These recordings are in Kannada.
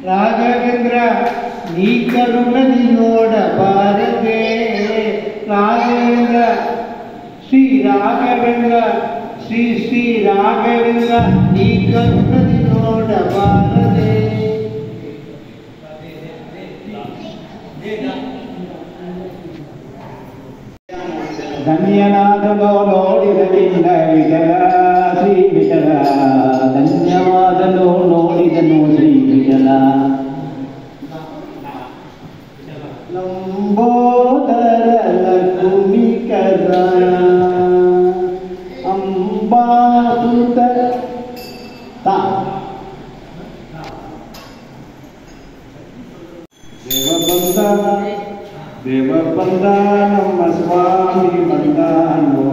ರಾಘವೇಂದ್ರ ನೀ ಕರುಣದಿ ನೋಡಬಾರದೆ ರಾಘವೇಂದ್ರ ಶ್ರೀ ರಾಘವೇಂದ್ರ ಶ್ರೀ ಶ್ರೀ ರಾಘವೇಂದ್ರ ನೀ ಕರುಣದಿ ನೋಡಬಾರದೆ ಧನ್ಯನಾದನೋ ನೋಡಿದ ನಿನ್ನ ವಿಠಲ ಶ್ರೀ ವಿಠಲ ಧನ್ಯವಾದನೋ ನೋಡಿದನು ಶ್ರೀ ವಿಠಲ ಲಂಬೋದರ ಲಕುಮಿಕರ ಅಂಬಾಸುತ ದೇವ ಬಂದ ನಮ್ಮ ಸ್ವಾಮಿ ಬಂದನು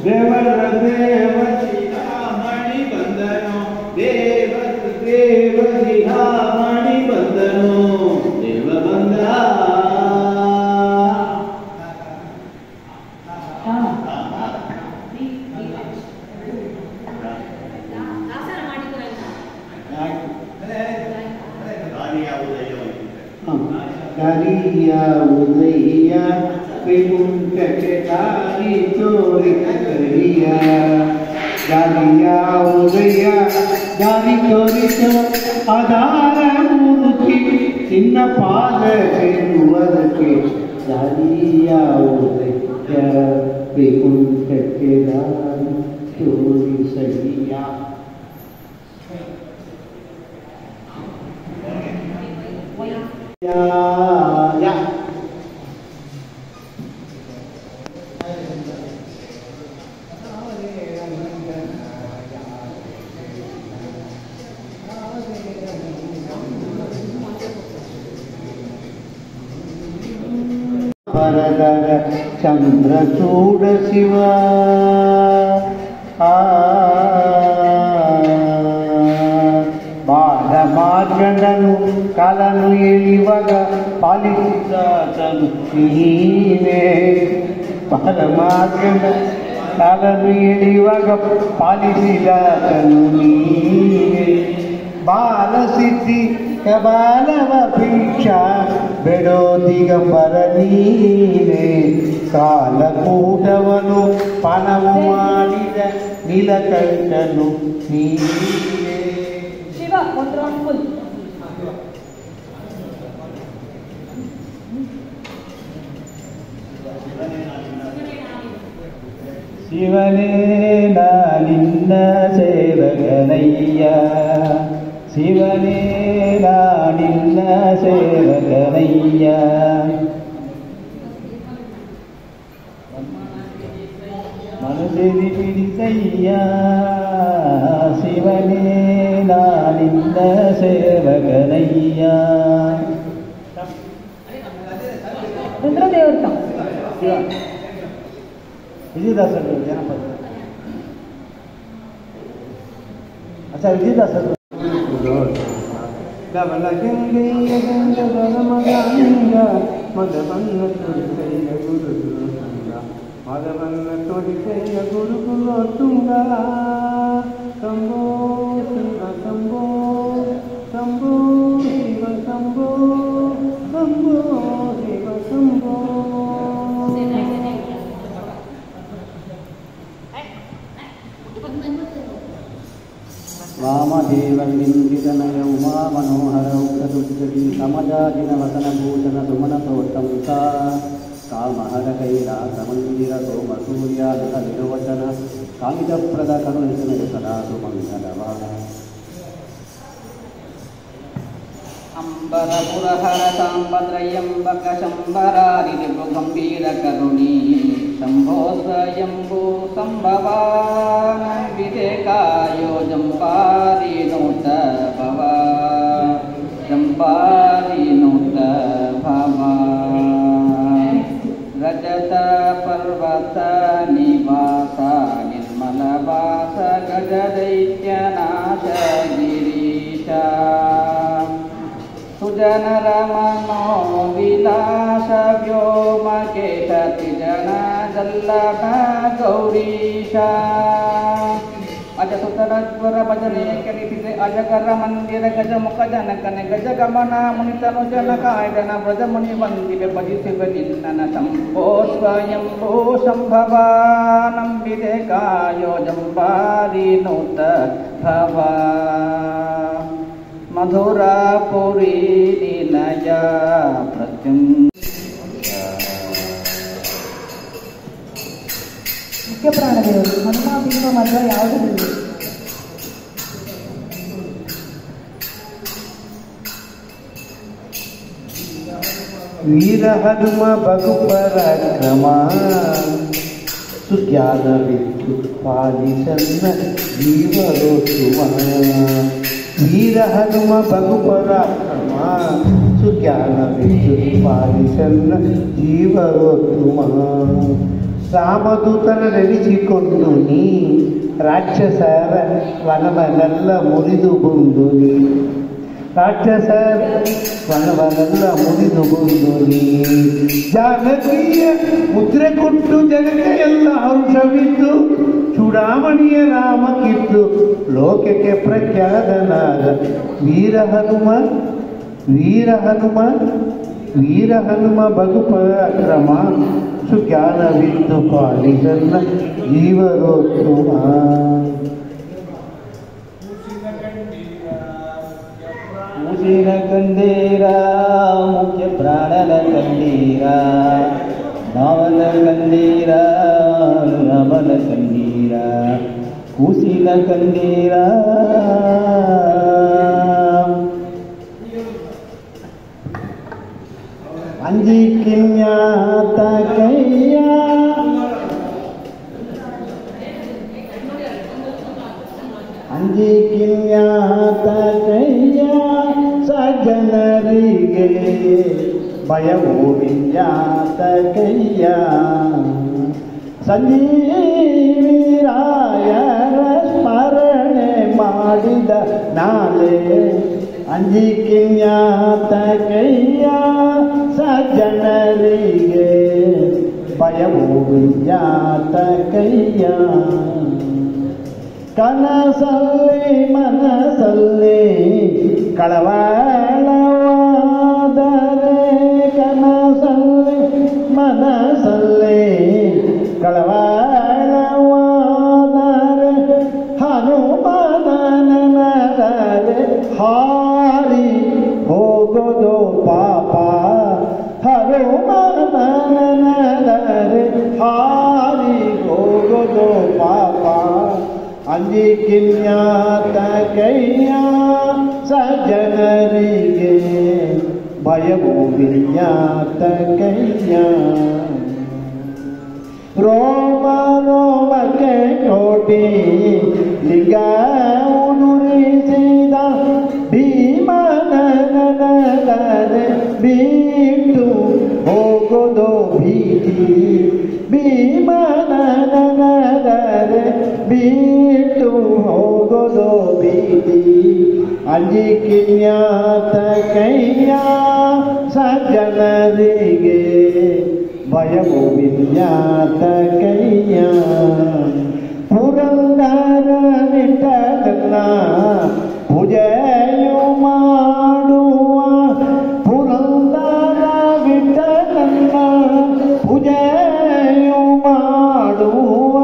ದೇವರ ದೇವ ಶಿಖಾಮಣಿ ಬಂದನು ದೇವರ ದೇವ ಶಿಖಾಮಣಿ ಬಂದನು ದೇವ ಬಂದ ದಾರಿಯ ಉದಯ ವೈಕುಂಠಕ್ಕೆ ದಾರಿ ತೋರಿಸರಿಯ ದಾರಿಯ ಉದಯ ದಾರಿ ತೋರಿಸೋ ಆಧಾರ ಮೂರ್ತಿ ನಿನ್ನ ಪಾದ ಸೇರುವುದಕ್ಕೆ ದಾರಿಯ ಉದಯ ವೈಕುಂಠಕ್ಕೆ ದಾರಿ ತೋರಿಸರಿಯ ಪರದರ ಚಂದ್ರಚೂಡ ಶಿವ ಬಾಲಮಾರ್ಗಂಡನು ಕಾಲನು ಎಳಿವಾಗ ಪಾಲಿಸಿದಾತನು ನೀನೇ ಬಾಲಮಾರ್ಗಂಡ ಕಾಲನು ಎಳಿವಾಗ ಪಾಲಿಸಿದಾತನು ನೀನೇ ಬಾಲಸಿದ್ಧಿ ಕಬಾಲವ ಭಿಕ್ಷಾ ಬೆಡೋ ದಿಗಂಬರ ನೀನೇ ಕಾಲಕೂಟವನು ಪಾನವು ಮಾಡಿದ ನೀಲಕಂಠನು ನೀನೇ ಶಿವ ಒಂದು ರೌಂಡ್ ಫುಲ್ ಶಿವನೇ ನಾನಿನ್ನ ಸೇವಕನಯ್ಯ ಶಿವನೇ ನಾನಿನ್ನ ಸೇವಕನಯ್ಯ ಮನಸ್ಸಿಗೆ ಪಿಡಿಸಯ್ಯ ಶಿವನೇ ನಾನಿನ್ನ ಸೇವಕನಯ್ಯ ರುದ್ರದೇವತ ವಿಜಯದಾಸರು ಜನಪದ अच्छा ವಿಜಯದಾಸರು ಧವಲ ಗಂಗೆಯ ಗಂಗದ ಮಗಂಗ ಮದವನ್ನ ತೊಡಿಸೆಯ ಗುರುಗುರು ಸಂಗ ಮದವನ್ನ ತೊಡಿಸೆಯ ಗುರುಗುರು ತುಂಗ ಶಂಭೋ ಶಿವ ಶಂಭೋ ಶಂಭೋ ಶಿವ ಶಂಭೋ ಶಂಭೋ ಶಿವ ಶಂಭೋ वामदेवलिङ्गितनय उमा मनोहर उक्तदुर्जरी समजादिनवसनभूषण सुमनसोत्तम सा कामहर कैलासमन्दिर सोमसूर्यादिकविरोचन कामितप्रद करुणितनय सदा सुमङ्गलवा अंबरपुरहर सांबद्रयंबक शंबरादिगंभीरकरुणी शंभो स्वयंभू संभवान विदेकायो जंपादिनोत भवा जंपादिनोत भवा रजत पर्वत निवास निर्मलवास गजदैत्यनाश गिरीश सुजनर मनो विलास व्योमकेश त्रिजन जल्लभ गौरीश अजसुतरज्वर भजने कलिसिते अजगर मंदिर गजमुख जनकन गजगमन मुनितनु जनकायन व्रजमुनि वंदिवे भजिसिवे निन्नन शंभो स्वयंभू संभवानं विदेकायो जंपादिनोत भवा मधुरापुरी निलय प्रत्युं ಮುಖ್ಯ ಪ್ರಾಣದೇವರು ಮನ್ಮ ಬಿಂಬ ಮಧ್ವ ಯಾವುದಿಲ್ಲ ವೀರ ಹನುಮ ಬಗುಪರಾಕ್ರಮ ಸುಜ್ಞಾನವಿತ್ತು ಪಾಲಿಸನ್ನ ಜೀವರೋಸುವ ವೀರ ಹನುಮ ಬಗುಪರಾಕ್ರಮ ಸುಜ್ಞಾನವಿತ್ತು ಪಾಲಿಸನ್ನ ಜೀವರೋಸುವ ರಾಮದೂತನ ನೆನೆಸಿಕೊಂಡು ನೀ ರಾಕ್ಷಸರ ವನವನೆಲ್ಲ ಮುರಿದು ಬಂದು ನೀ ರಾಕ್ಷಸರ ವನವನೆಲ್ಲ ಮುರಿದು ಬಂದು ನೀ ಜಾನಕಿಯ ಮುದ್ರೆ ಕೊಟ್ಟು ಜನಕ್ಕೆ ಎಲ್ಲ ಹರ್ಷವಿದ್ದು ಚೂಡಾಮಣಿಯ ರಾಮ ಕಿತ್ತು ಲೋಕಕ್ಕೆ ಪ್ರಖ್ಯಾತನಾದ ವೀರ ಹನುಮ ವೀರ ಹನುಮ ವೀರ ಹನುಮ ಬಗುಪರಾಕ್ರಮ ಸುಜ್ಞಾನವಿದ್ದು ಪಾಲಿಸನ್ನ ಜೀವರೋತ್ತಮ ಮೂಸಿನ ಕಂಡೀರ ಮುಖ್ಯ ಪ್ರಾಣನ ಕಂಡೀರ ನಾವನ ಕಂಡೀರ ನಮನ ಕಂಡೀರ ಕೂಸಿನ ಕಂಡೀರ ಅಂಜಿಕಿನ್ಯಾತ ಕೈಯ ಅಂಜಿಕಿನ್ಯಾತ ಕೈಯ ಸಜ್ಜನರಿಗೆ ಭಯವು ವಿದ್ಯಾತಕಯ್ಯ ಸಂಜೀವಿರಾಯರ ಸ್ಮರಣೆ ಮಾಡಿದ ನಾಳೆ ಅಂಜಿಕೆಯಾತಕಯ್ಯ ಸಜ್ಜನರಿಗೆ ಭಯವು ವಿದ್ಯಾತಕಯ್ಯ ಕನಸಲ್ಲಿ ಮನಸಲ್ಲಿ ಕಳವಳವಾದರೆ ಕನಸಲ್ಲಿ ಮನಸಲ್ಲಿ ಕಳವಳವಾದರೆ ಹನುಮನನದರೆ ಹಾರಿ ಹೋಗೋದು ಪಾಪ ಹನುಮನನದರೆ ಹಾರಿ ಹೋಗೋದು ಪಾಪ ಅಂಜಿಕೆಯಾತಕಯ್ಯ ಸಜ್ಜನರಿಗೆ ಭಯವು ವಿದ್ಯಾತಕಯ್ಯ ರೋಮ ರೋಮಕ್ಕೆ ಕೋಟಿ ಲಿಂಗ ಉದುರಿಸಿದ ಭೀಮನನದರೆ ಬಿಟ್ಟು ಹೋಗೋದು ಭೀತಿ ಭೀಮನನದರೆ ಬಿಟ್ಟು ಹೋಗೋದು ಭೀತಿ ಅಂಜಿಕೆಯಾತಕಯ್ಯ ಸಜ್ಜನರಿಗೆ ಭಯವು ವಿದ್ಯಾತಕಯ್ಯ ಪುರಂದರ ವಿಠಲನ ಪೂಜೆಯು ಮಾಡುವ ಪುರಂದರ ವಿಠಲನ ಪೂಜೆಯು ಮಾಡುವ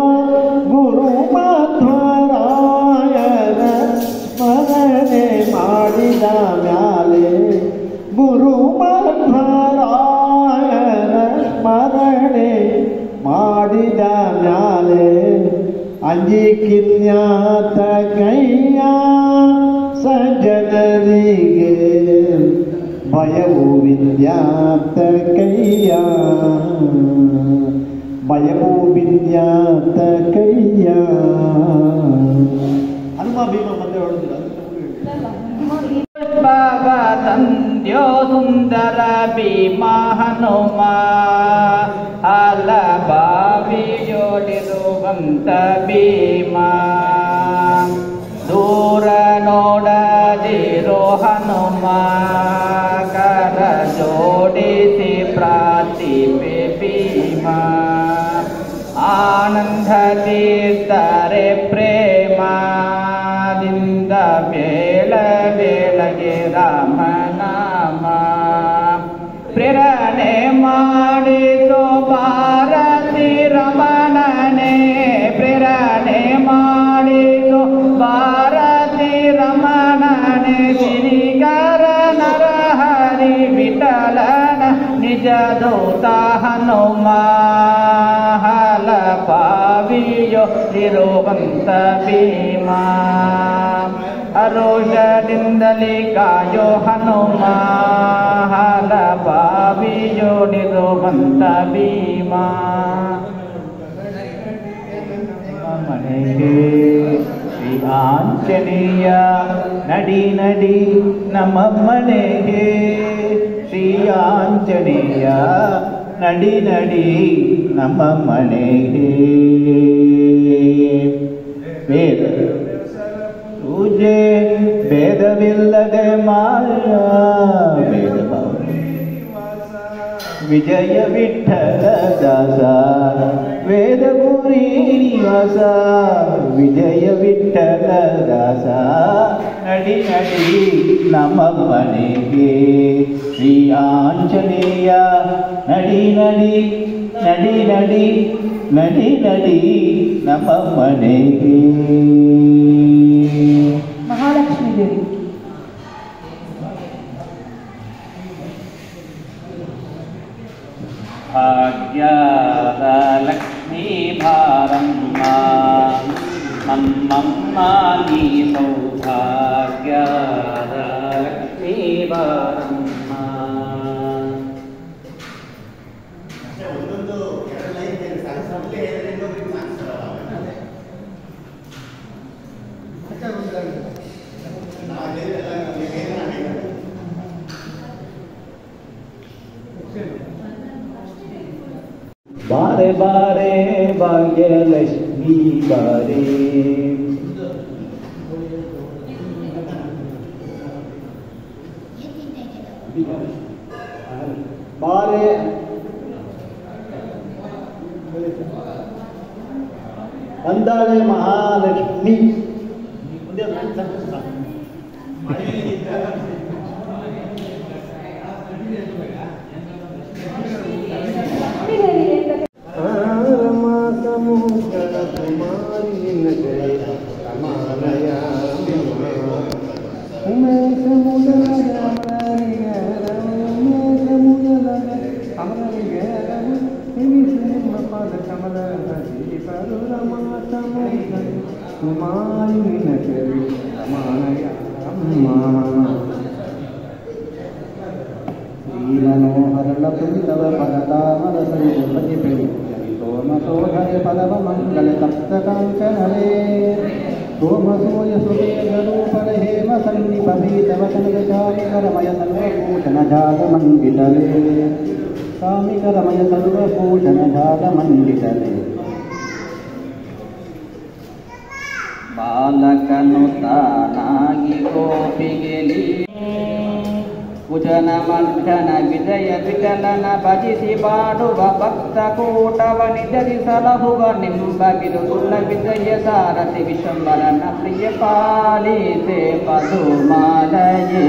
ಗುರು ಮಧ್ವರಾಯನ ಸ್ಮರಣೆ ಮಾಡಿದ ಮ್ಯಾಲೆ ಗುರು ಮಧ್ವರಾಯನ ಸ್ಮರಣೆ ಮಾಡಿದ ಮ್ಯಾಲೆ ಅಂಜಿಕೆಯಾತಕಯ್ಯ ಸಜ್ಜನರಿಗೆ ಭಯವು ವಿದ್ಯಾತಕಯ್ಯ ಭಯವು ವಿದ್ಯಾತಕಯ್ಯ ಹನುಮ ಭೀಮ ಮತ್ತೆ ಹೊಡೆದಿಲ್ಲ ಬಾಬಾ ತಂದ್ಯೋ ಸುಂದರ ಭೀಮ ಹನುಮ ಅಲ ಬಾವಿಯೊಳಿರುವಂತ ಭೀಮ ದೂರ ನೋಡದಿರೋ ಹನುಮ ಕರ ಜೋಡಿಸಿ ಪ್ರಾರ್ಥಿಪೆ ಭೀಮ ಆನಂದ ತೀರ್ಥರೆ ಪ್ರೇಮದಿಂದ ಬೇಳ ಬೇಳಗೆ ರಾಮನಾಮ ಪ್ರೇರಣೆ ಮಾಡಿಸೋ ಭಾರತಿ ರಮಣನೆ ಪ್ರೇರಣೆ ಮಾಡಿಸೋ ಭಾರತಿ ರಮಣನೆ ಶ್ರೀಕರ ನರಹರಿ ವಿಠಲನ ನಿಜ ದೂತ ಹನುಮ ಹಲ ಪಾವಿಯೋ ಇರುವಂತ ಭೀಮ ಅರೋಷದಿಂದಲೇ ಕಾಯೋ ಹನುಮ ಹಲ ಪಾವಿಯೋ ನಿರುವಂತ ಭೀಮ ಮನೆಗೆ ಶ್ರೀ ಆಂಜನೇಯ ನಡಿ ನಡಿ ನಮ್ಮ ಮನೆಗೆ ಶ್ರೀ ಆಂಜನೇಯ ನಡಿ ನಡಿ ನಮ್ಮ ಮನೆಗೆ ವೇದ ಪೂಜೆ ಭೇದವಿಲ್ಲದೆ ಮಾಯ ಭೇದ ವಿಜಯ ವಿಠಲ ದಾಸ ವೇದಪುರಿ ನಿವಾಸ ವಿಜಯ ವಿಠಲ ದಾಸ ನಡಿ ನಡಿ ನಮ್ಮ ಮನೆಗೆ ಶ್ರೀ ಆಂಜನೇಯ ನಡಿ ನಡಿ ನಡಿ ನಡಿ ನಡಿ ನಡಿ ನಮ್ಮ ಮನೆಗೆ ಮಹಾಲಕ್ಷ್ಮೀ ದೇವಿ ಭಾಗ್ಯದ ಲಕ್ಷ್ಮೀ ಭಾರಮ್ಮ ನಮ್ಮಮ್ಮ ನೀ ಸೌಭಾಗ್ಯದ ಲಕ್ಷ್ಮೀ ಭಾರಮ್ಮ ಬಾರೆ ಬಾರೆ ಭಾಗ್ಯಲಕ್ಷ್ಮಿ ಬಾರೆ ಬಾರೆ ಬಂದಾಳೆ ಮಹಾಲಕ್ಷ್ಮಿ ಶ್ರೀಮನೋಹರಳಪುಂತವ ಪದತಾಮರಸಂಪತಿ ಸೋಮಸೋಧಯ ಪದವ ಮಂಗಲ ತಪ್ತಕಾಂಚನವೇ ಸೋಮಸೂಯ ಸುರೇಗರೂಪರ ಹೇಮ ಸಂದೀಪವೀತವ ಕನಕಚಾಮಿಕರಮಯ ಸರ್ವಭೂಷಣ ಜಾತ ಮಂಡಿತಲೇ ಕಾಮಿಕರಮಯ ಸರ್ವಭೂಷಣ ಜಾತ ಮಂಡಿತಲೇ ಬಾಲಕನು ತಾನಾಗಿ ಗೋಪಿಗೆಲಿ ಕುಜನ ಮಂಥನ ವಿಜಯ ವಿಠಲನ ಭಜಿಸಿ ಪಾಡುವ ಭಕ್ತ ಕೂಟವ ನಿಜರಿ ಸಲಹುವ ನಿಂಬಗಿರು ಕುಲ ವಿಜಯ ಸಾರಥಿ ವಿಶ್ವಂಬರನ ಪ್ರಿಯ ಪಾಲಿಸೆ ಪದುಮಾಲಯೇ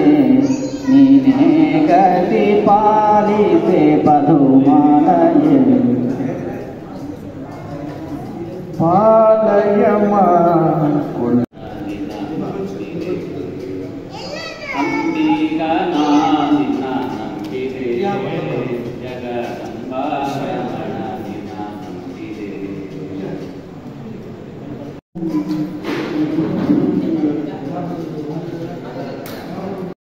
ನೀನೇ ಗತಿ ಪಾಲಿಸೆ ಪದುಮಾಲಯೇ ಪಾಲಯಮ